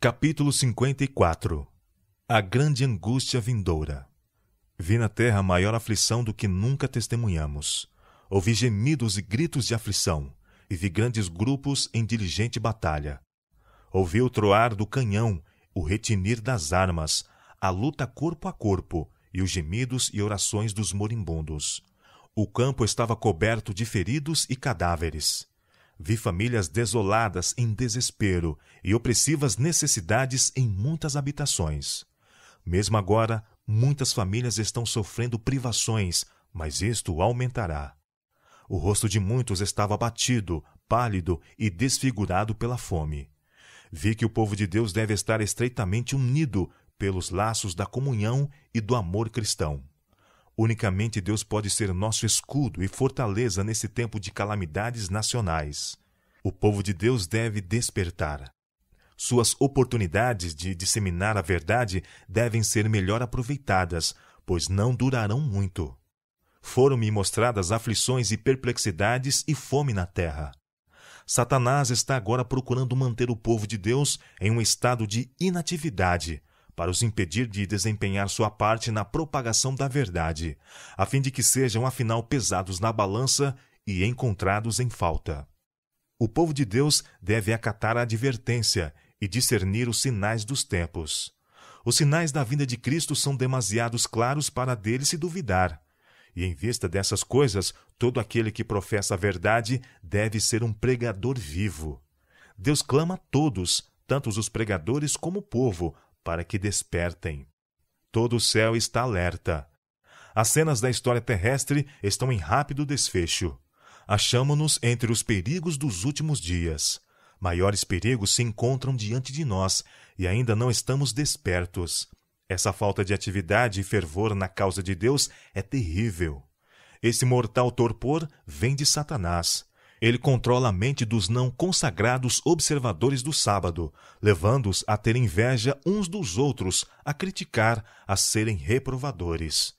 Capítulo 54. A grande angústia vindoura. Vi na terra maior aflição do que nunca testemunhamos. Ouvi gemidos e gritos de aflição, e vi grandes grupos em diligente batalha. Ouvi o troar do canhão, o retinir das armas, a luta corpo a corpo, e os gemidos e orações dos moribundos. O campo estava coberto de feridos e cadáveres. Vi famílias desoladas em desespero e opressivas necessidades em muitas habitações. Mesmo agora, muitas famílias estão sofrendo privações, mas isto aumentará. O rosto de muitos estava abatido, pálido e desfigurado pela fome. Vi que o povo de Deus deve estar estreitamente unido pelos laços da comunhão e do amor cristão. Unicamente Deus pode ser nosso escudo e fortaleza nesse tempo de calamidades nacionais. O povo de Deus deve despertar. Suas oportunidades de disseminar a verdade devem ser melhor aproveitadas, pois não durarão muito. Foram-me mostradas aflições e perplexidades e fome na terra. Satanás está agora procurando manter o povo de Deus em um estado de inatividade, para os impedir de desempenhar sua parte na propagação da verdade, a fim de que sejam afinal pesados na balança e encontrados em falta. O povo de Deus deve acatar a advertência e discernir os sinais dos tempos. Os sinais da vinda de Cristo são demasiados claros para dele se duvidar. E em vista dessas coisas, todo aquele que professa a verdade deve ser um pregador vivo. Deus clama a todos, tanto os pregadores como o povo, para que despertem. Todo o céu está alerta. As cenas da história terrestre estão em rápido desfecho. Achamo-nos entre os perigos dos últimos dias. Maiores perigos se encontram diante de nós e ainda não estamos despertos. Essa falta de atividade e fervor na causa de Deus é terrível. Esse mortal torpor vem de Satanás. Ele controla a mente dos não consagrados observadores do sábado, levando-os a ter inveja uns dos outros, a criticar, a serem reprovadores.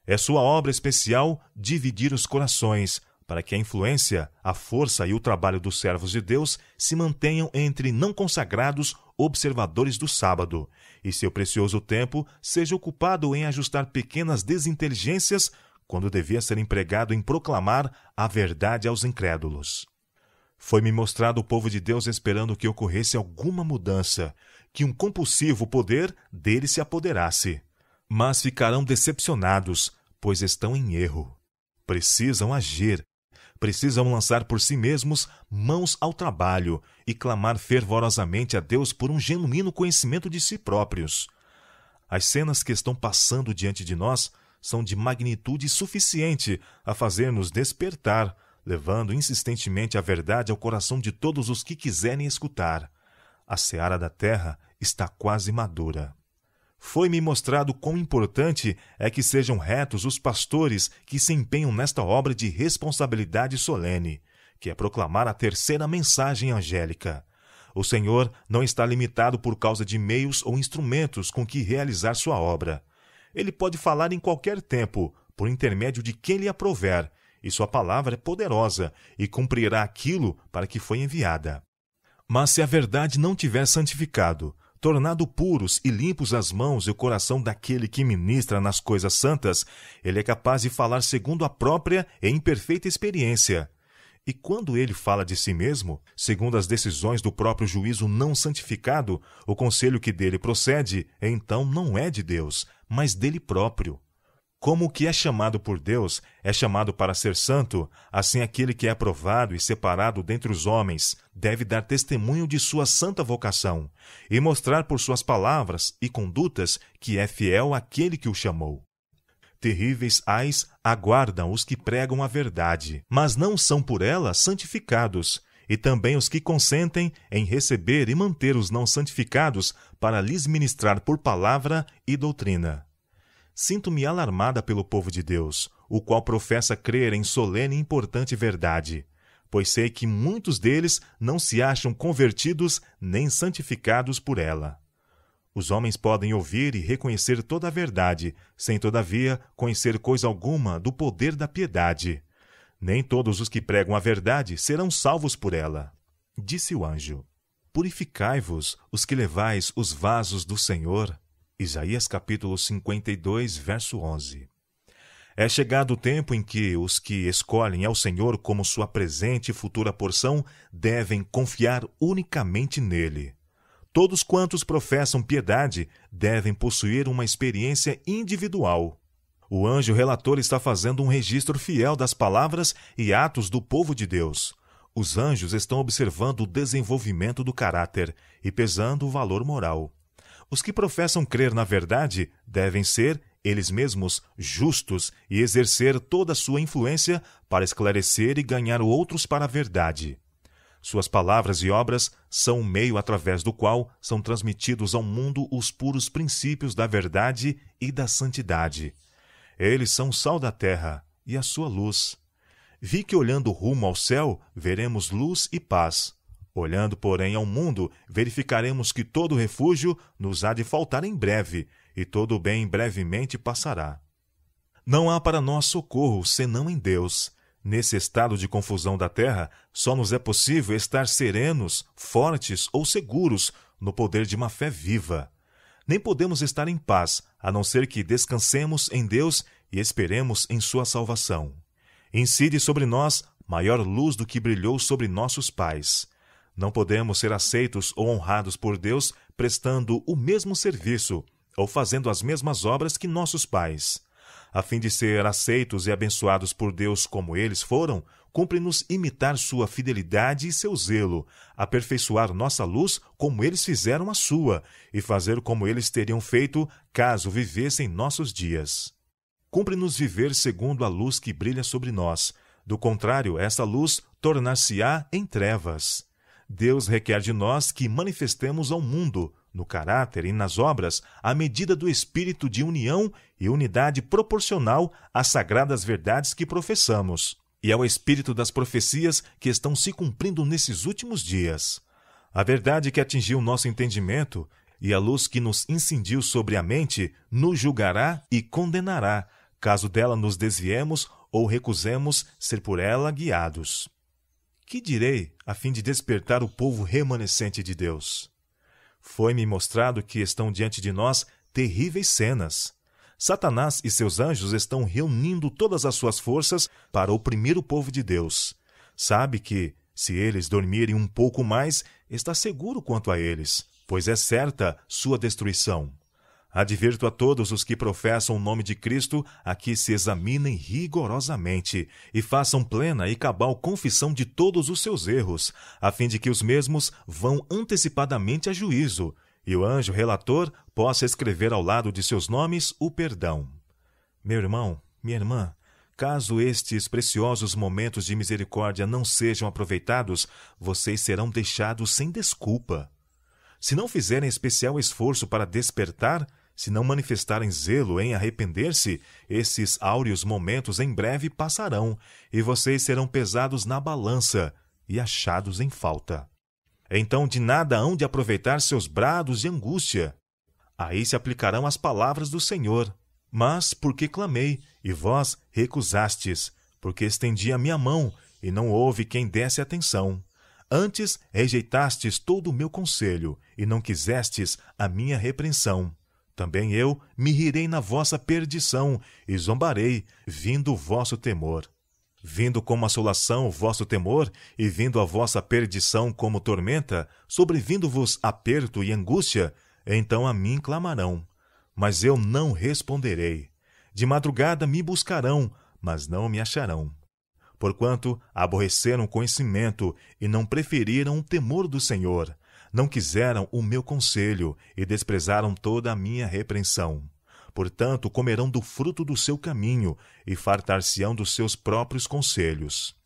É sua obra especial dividir os corações, para que a influência, a força e o trabalho dos servos de Deus se mantenham entre não consagrados observadores do sábado, e seu precioso tempo seja ocupado em ajustar pequenas desinteligências quando devia ser empregado em proclamar a verdade aos incrédulos. Foi-me mostrado o povo de Deus esperando que ocorresse alguma mudança, que um compulsivo poder dele se apoderasse. Mas ficarão decepcionados, pois estão em erro. Precisam agir. Precisam lançar por si mesmos mãos ao trabalho e clamar fervorosamente a Deus por um genuíno conhecimento de si próprios. As cenas que estão passando diante de nós são de magnitude suficiente a fazer-nos despertar, levando insistentemente a verdade ao coração de todos os que quiserem escutar. A seara da terra está quase madura. Foi-me mostrado quão importante é que sejam retos os pastores que se empenham nesta obra de responsabilidade solene, que é proclamar a terceira mensagem angélica. O Senhor não está limitado por causa de meios ou instrumentos com que realizar sua obra. Ele pode falar em qualquer tempo, por intermédio de quem lhe aprouver, e sua palavra é poderosa e cumprirá aquilo para que foi enviada. Mas se a verdade não tiver santificado, tornado puros e limpos as mãos e o coração daquele que ministra nas coisas santas, ele é capaz de falar segundo a própria e imperfeita experiência. E quando ele fala de si mesmo, segundo as decisões do próprio juízo não santificado, o conselho que dele procede, então não é de Deus, mas dele próprio. Como o que é chamado por Deus é chamado para ser santo, assim aquele que é aprovado e separado dentre os homens deve dar testemunho de sua santa vocação e mostrar por suas palavras e condutas que é fiel àquele que o chamou. Terríveis ais aguardam os que pregam a verdade, mas não são por ela santificados, e também os que consentem em receber e manter os não santificados para lhes ministrar por palavra e doutrina. Sinto-me alarmada pelo povo de Deus, o qual professa crer em solene e importante verdade, pois sei que muitos deles não se acham convertidos nem santificados por ela. Os homens podem ouvir e reconhecer toda a verdade, sem, todavia, conhecer coisa alguma do poder da piedade. Nem todos os que pregam a verdade serão salvos por ela. Disse o anjo. purificai-vos, os que levais os vasos do Senhor. Isaías capítulo 52, verso 11. É chegado o tempo em que os que escolhem ao Senhor como sua presente e futura porção devem confiar unicamente nele. Todos quantos professam piedade devem possuir uma experiência individual. O anjo relator está fazendo um registro fiel das palavras e atos do povo de Deus. Os anjos estão observando o desenvolvimento do caráter e pesando o valor moral. Os que professam crer na verdade devem ser, eles mesmos, justos e exercer toda a sua influência para esclarecer e ganhar outros para a verdade. Suas palavras e obras são o meio através do qual são transmitidos ao mundo os puros princípios da verdade e da santidade. Eles são o sal da terra e a sua luz. Vi que olhando rumo ao céu, veremos luz e paz. Olhando, porém, ao mundo, verificaremos que todo refúgio nos há de faltar em breve, e todo o bem brevemente passará. Não há para nós socorro, senão em Deus. Nesse estado de confusão da terra, só nos é possível estar serenos, fortes ou seguros no poder de uma fé viva. Nem podemos estar em paz, a não ser que descansemos em Deus e esperemos em sua salvação. Incide sobre nós maior luz do que brilhou sobre nossos pais. Não podemos ser aceitos ou honrados por Deus prestando o mesmo serviço ou fazendo as mesmas obras que nossos pais. A fim de ser aceitos e abençoados por Deus como eles foram, cumpre-nos imitar sua fidelidade e seu zelo, aperfeiçoar nossa luz como eles fizeram a sua, e fazer como eles teriam feito caso vivessem nossos dias. Cumpre-nos viver segundo a luz que brilha sobre nós. Do contrário, essa luz tornar-se-á em trevas. Deus requer de nós que manifestemos ao mundo, no caráter e nas obras, a medida do espírito de união e unidade proporcional às sagradas verdades que professamos, e ao espírito das profecias que estão se cumprindo nesses últimos dias. A verdade que atingiu nosso entendimento e a luz que nos incendiu sobre a mente nos julgará e condenará, caso dela nos desviemos ou recusemos ser por ela guiados. Que direi a fim de despertar o povo remanescente de Deus? Foi-me mostrado que estão diante de nós terríveis cenas. Satanás e seus anjos estão reunindo todas as suas forças para oprimir o povo de Deus. Sabe que, se eles dormirem um pouco mais, está seguro quanto a eles, pois é certa sua destruição. Advirto a todos os que professam o nome de Cristo a que se examinem rigorosamente e façam plena e cabal confissão de todos os seus erros, a fim de que os mesmos vão antecipadamente a juízo, e o anjo relator possa escrever ao lado de seus nomes o perdão. Meu irmão, minha irmã, caso estes preciosos momentos de misericórdia não sejam aproveitados, vocês serão deixados sem desculpa. Se não fizerem especial esforço para despertar, se não manifestarem zelo em arrepender-se, esses áureos momentos em breve passarão, e vocês serão pesados na balança e achados em falta. Então de nada hão de aproveitar seus brados de angústia. Aí se aplicarão as palavras do Senhor. Mas porque clamei, e vós recusastes, porque estendi a minha mão, e não houve quem desse atenção. Antes rejeitastes todo o meu conselho, e não quisestes a minha repreensão. Também eu me rirei na vossa perdição, e zombarei, vindo o vosso temor. Vindo como assolação o vosso temor, e vindo a vossa perdição como tormenta, sobrevindo-vos aperto e angústia, então a mim clamarão. Mas eu não responderei. De madrugada me buscarão, mas não me acharão. Porquanto aborreceram o conhecimento, e não preferiram o temor do Senhor. Não quiseram o meu conselho, e desprezaram toda a minha repreensão. Portanto, comerão do fruto do seu caminho, e fartar-se-ão dos seus próprios conselhos.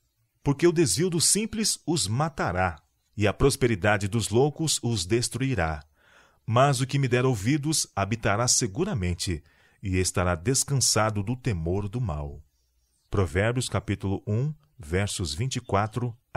Porque o desvio dos simples os matará, e a prosperidade dos loucos os destruirá. Mas o que me der ouvidos habitará seguramente, e estará descansado do temor do mal. Provérbios capítulo 1, versos 24 a